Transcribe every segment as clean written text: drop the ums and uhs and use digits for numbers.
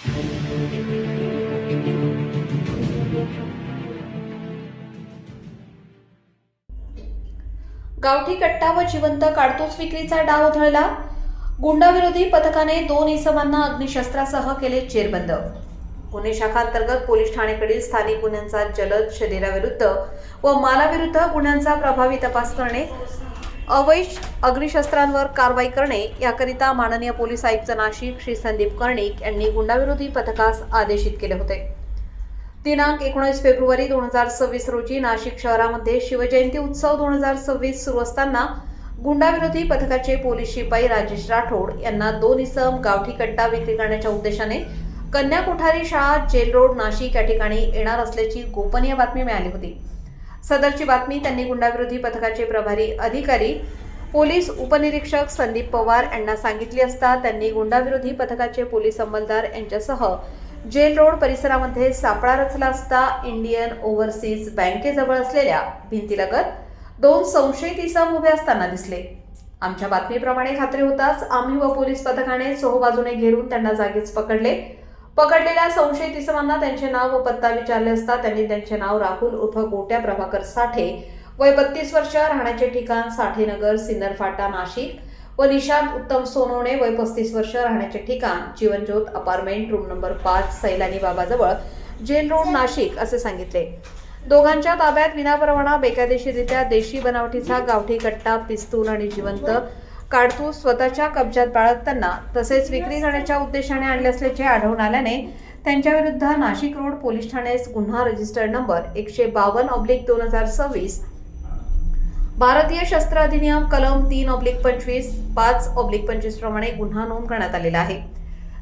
गावठी कट्टा व जिवंत काडतूस विक्रीचा डाव उधळला. गुंडाविरोधी पथकाने 2 इसमांना अग्निशस्त्रासह केले जेरबंद. गुन्हे शाखा अंतर्गत पोलीस ठाण्याकडील स्थानिक गुन्ह्यांचा जलद शरीराविरुद्ध व मालाविरुद्ध गुन्ह्यांचा प्रभावी तपास करणे, अवैध अग्निशस्त्रांवर कारवाई करणे याकरिता माननीय पोलीस आयुक्त नाशिक श्री संदीप कर्णिक यांनी गुंडाविरोधी पथकास आदेशित केले होते. दिनांक 19 फेब्रुवारी 2026 रोजी नाशिक शहरामध्ये शिवजयंती उत्सव 2026 सुरू असताना गुंडाविरोधी पथकाचे पोलीस शिपाई राजेश राठोड यांना 2 इसम गावठी कट्टा विक्री करण्याच्या उद्देशाने कन्या कोठारी शाळा जेल रोड नाशिक या ठिकाणी येणार असल्याची गोपनीय बातमी मिळाली होती. सदरची बातमी त्यांनी गुंडाविरोधी पथकाचे प्रभारी अधिकारी पोलीस उपनिरीक्षक संदीप पवार यांना सांगितली असता त्यांनी गुंडाविरोधी पथकाचे पोलीस अंमलदार यांच्यासह जेल रोड परिसरामध्ये सापळा रचला असता इंडियन ओव्हरसीज बँकेजवळ असलेल्या भिंतीलगत 2 संशयित इसम उभे असताना दिसले. आमच्या बातमीप्रमाणे खात्री होताच आम्ही व पोलीस पथकाने चोहोबाजूने घेरून त्यांना जागीच पकडले. पकडलेल्या संशयित इसमांना त्यांचे नाव व पत्ता विचारले असता त्यांनी त्यांचे नाव राहुल उर्फ गोट्या प्रभाकर साठे, वय 32 वर्ष, राहण्याचे ठिकाण साठेनगर सिन्नर फाटा नाशिक, व निशांत उत्तम सोनवणे, वय 35 वर्ष, राहण्याचे ठिकाण Jeevanjyot apartment room number 5 Sailani बाबाजवळ जेल रोड नाशिक असे सांगितले. दोघांच्या ताब्यात विनापरवाना बेकायदेशीररित्या देशी बनावटीचा गावठी कट्टा, पिस्तूल आणि जिवंत काडतूस स्वतःच्या कब्जात बाळगताना तसेच विक्री करण्याच्या उद्देशाने आणले असल्याचे आढळून आल्याने त्यांच्याविरुद्ध नाशिक रोड पोलीस ठाण्यास गुन्हा रजिस्टर्ड नंबर 152/2026 भारतीय शस्त्र अधिनियम कलम 3/25 5/25 प्रमाणे गुन्हा नोंद करण्यात आलेला आहे.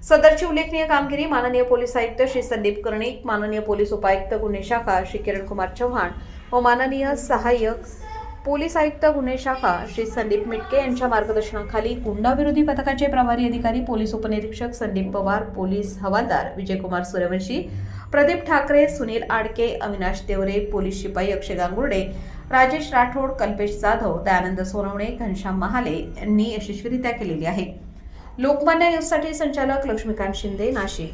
सदरची उल्लेखनीय कामगिरी माननीय पोलीस आयुक्त श्री संदीप कर्णिक, माननीय पोलीस उपायुक्त गुन्हे शाखा श्री किरणकुमार चव्हाण व माननीय सहाय्यक पोलीस आयुक्त गुन्हे शाखा श्री संदीप मिटके यांच्या मार्गदर्शनाखाली गुंडाविरोधी पथकाचे प्रभारी अधिकारी पोलीस उपनिरीक्षक संदीप पवार, पोलीस हवालदार विजयकुमार सूर्यवंशी, प्रदीप ठाकरे, सुनील आडके, अविनाश देवरे, पोलीस शिपाई अक्षय गांगुर्डे, राजेश राठोड, कल्पेश जाधव, दयानंद सोनवणे, घनश्याम महाले यांनी यशस्वीरित्या केलेली आहे. लोकमान्य न्यूजसाठी संचालक लक्ष्मीकांत शिंदे, नाशिक.